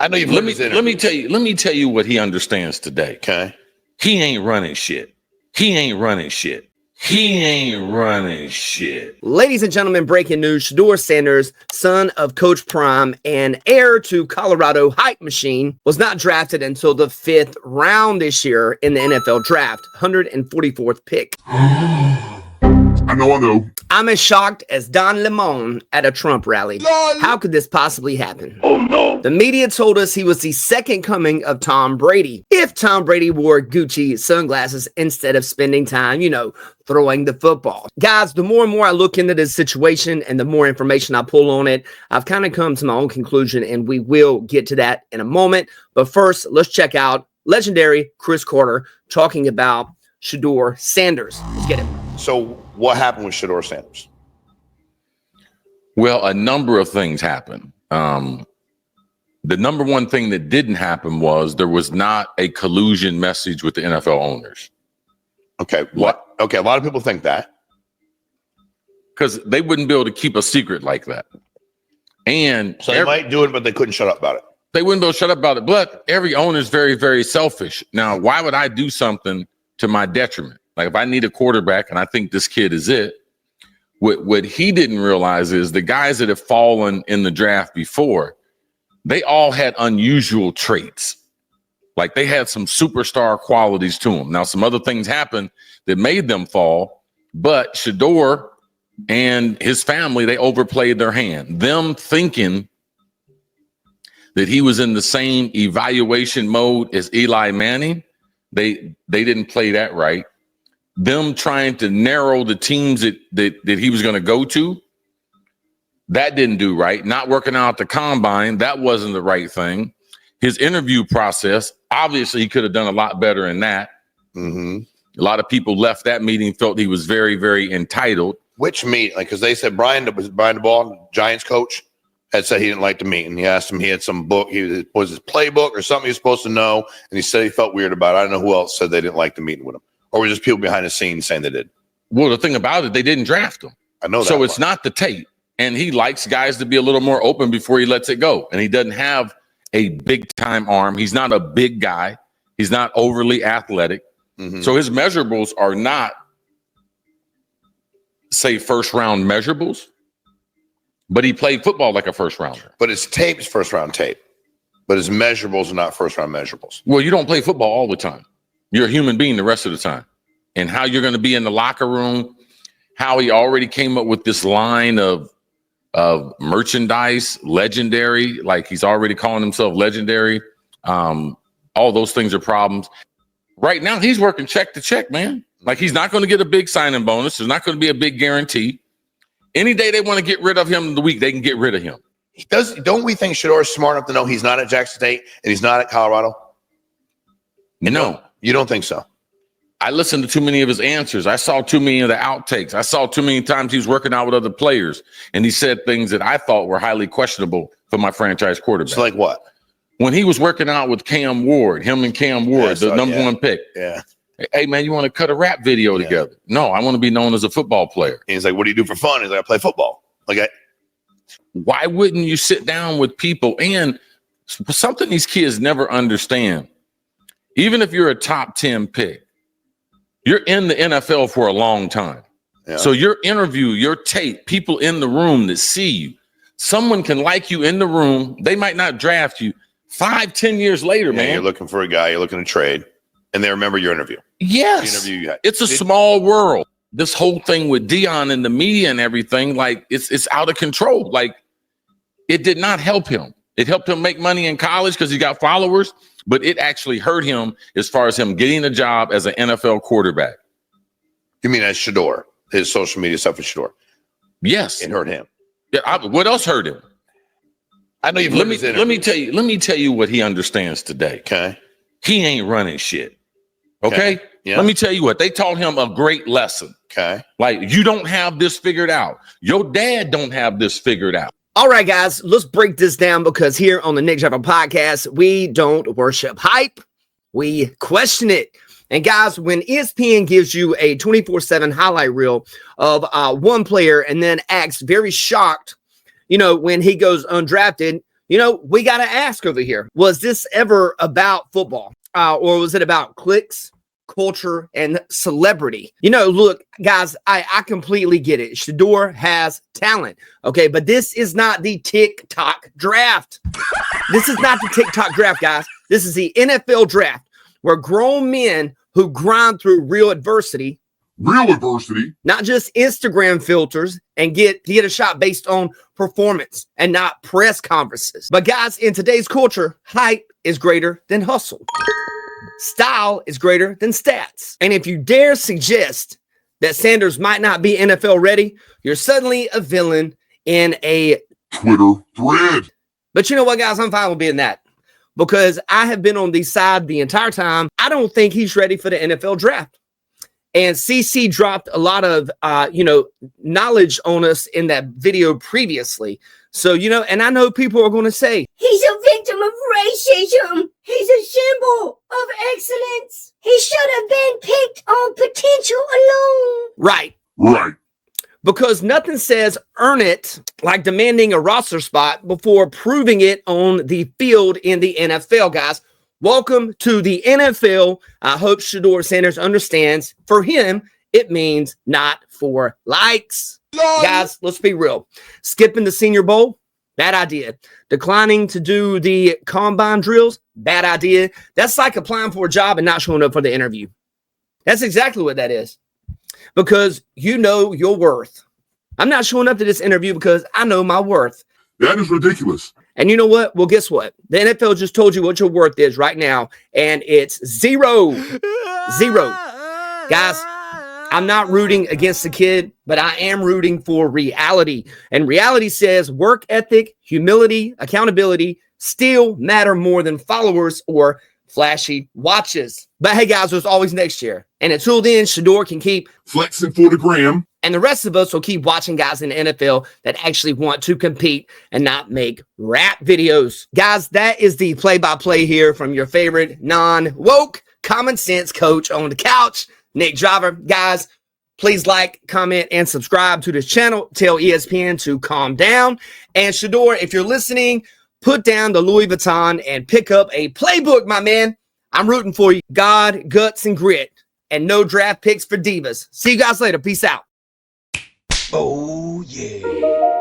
I know you've let me tell you what he understands today. Okay. He ain't running shit. He ain't running shit. He ain't running shit. Ladies and gentlemen, breaking news. Shedeur Sanders, son of Coach Prime and heir to Colorado hype machine, was not drafted until the 5th round this year in the NFL draft, 144th pick. I know. I'm as shocked as Don Lemon at a Trump rally. How could this possibly happen? Oh, no. The media told us he was the second coming of Tom Brady. If Tom Brady wore Gucci sunglasses instead of spending time, throwing the football. Guys, the more and more I look into this situation and the more information I pull on it, I've kind of come to my own conclusion, and we will get to that in a moment. But first, let's check out legendary Chris Carter talking about Shedeur Sanders. Let's get it. So what happened with Shedeur Sanders? Well, a number of things happened. The number one thing that didn't happen was there was not a collusion message with the NFL owners. Okay. What? Okay. A lot of people think that. Because they wouldn't be able to keep a secret like that. And so they might do it, but they couldn't shut up about it. They wouldn't be able to shut up about it. But every owner is very, very selfish. Now, why would I do something to my detriment? Like if I need a quarterback and I think this kid is it, what he didn't realize is the guys that have fallen in the draft before, they all had unusual traits. Like they had some superstar qualities to them. Now, some other things happened that made them fall, but Shedeur and his family, they overplayed their hand. Them thinking that he was in the same evaluation mode as Eli Manning, they didn't play that right. Them trying to narrow the teams that he was going to go to, that didn't do right. Not working out the combine, that wasn't the right thing. His interview process, obviously he could have done a lot better in that. Mm-hmm. A lot of people left that meeting, felt he was very, very entitled. Which meeting? Like, because they said Brian DeBall, Giants coach, had said he didn't like the meeting. He asked him, he had some book, was his playbook or something he was supposed to know, and he said he felt weird about it. I don't know who else said they didn't like the meeting with him. Or were just people behind the scenes saying they did? Well, the thing about it, they didn't draft him. I know that. So it's not the tape. And he likes guys to be a little more open before he lets it go. And he doesn't have a big time arm. He's not a big guy. He's not overly athletic. Mm-hmm. So his measurables are not, say, first round measurables. But he played football like a first rounder. But his tape is first round tape. But his measurables are not first round measurables. Well, you don't play football all the time. You're a human being the rest of the time. And how you're going to be in the locker room, how he already came up with this line of merchandise, legendary, like he's already calling himself legendary. All those things are problems. Right now, he's working check to check, man. Like he's not going to get a big signing bonus. There's not going to be a big guarantee. Any day they want to get rid of him in the week, they can get rid of him. Don't we think Shedeur is smart enough to know he's not at Jackson State and he's not at Colorado? No. You don't think so? I listened to too many of his answers. I saw too many of the outtakes. I saw too many times he was working out with other players, and he said things that I thought were highly questionable for my franchise quarterback. So like what? When he was working out with Cam Ward, him and Cam Ward, the number one pick. Yeah. Hey, man, you want to cut a rap video together? No, I want to be known as a football player. And he's like, what do you do for fun? He's like, I play football. Like, why wouldn't you sit down with people? And something these kids never understand. Even if you're a top 10 pick, you're in the NFL for a long time. Yeah. So your interview, your tape, people in the room that see you, someone can like you in the room. They might not draft you 5-10 years later, man. You're looking for a guy, you're looking to trade, and they remember your interview. Yes. The interview you had. It's a small world. This whole thing with Deion and the media and everything, like it's out of control. Like it did not help him. It helped him make money in college because he got followers, but it actually hurt him as far as him getting a job as an NFL quarterback. You mean as Shedeur, his social media stuff with Shedeur? Yes. It hurt him. Yeah. What else hurt him? I know you've let me tell you what he understands today. Okay. He ain't running shit. Okay. Yeah. Let me tell you what, they taught him a great lesson. Okay. Like you don't have this figured out. Your dad don't have this figured out. All right, guys, let's break this down because here on the Nick Jaffa podcast, we don't worship hype. We question it. And guys, when ESPN gives you a 24/7 highlight reel of one player and then acts very shocked, when he goes undrafted, we got to ask over here, was this ever about football? Or was it about clicks, culture, and celebrity? Look, guys, I completely get it. Shedeur has talent, okay? But this is not the TikTok draft. This is not the TikTok draft, guys. This is the NFL draft, where grown men who grind through real adversity, not just Instagram filters, and get a shot based on performance and not press conferences. But guys, in today's culture, hype is greater than hustle. Style is greater than stats. And if you dare suggest that Sanders might not be NFL ready, you're suddenly a villain in a Twitter thread. But you know what, guys? I'm fine with being that, because I have been on the side the entire time. I don't think he's ready for the NFL draft. And CC dropped a lot of, knowledge on us in that video previously. So, and I know people are going to say, he's a victim of racism. He's a symbol of excellence. He should have been picked on potential alone. Right. Because nothing says earn it like demanding a roster spot before proving it on the field in the NFL, guys. Welcome to the NFL. I hope Shedeur Sanders understands. For him, it means not for likes. Guys, let's be real. Skipping the Senior Bowl, bad idea. Declining to do the combine drills, bad idea. That's like applying for a job and not showing up for the interview. That's exactly what that is. Because you know your worth. I'm not showing up to this interview because I know my worth. That is ridiculous. And you know what? Well, guess what? The NFL just told you what your worth is right now, and it's zero. Guys, I'm not rooting against the kid, but I am rooting for reality. And reality says work ethic, humility, accountability still matter more than followers or flashy watches. But hey, guys, there's always next year. And until then, Shedeur can keep flexing for the gram. And the rest of us will keep watching guys in the NFL that actually want to compete and not make rap videos. Guys, that is the play-by-play here from your favorite non-woke common sense coach on the couch, Nick Driver. Guys, please like, comment, and subscribe to this channel. Tell ESPN to calm down. And Shedeur, if you're listening, put down the Louis Vuitton and pick up a playbook, my man. I'm rooting for you. God, guts, and grit. And no draft picks for divas. See you guys later. Peace out. Oh, yeah.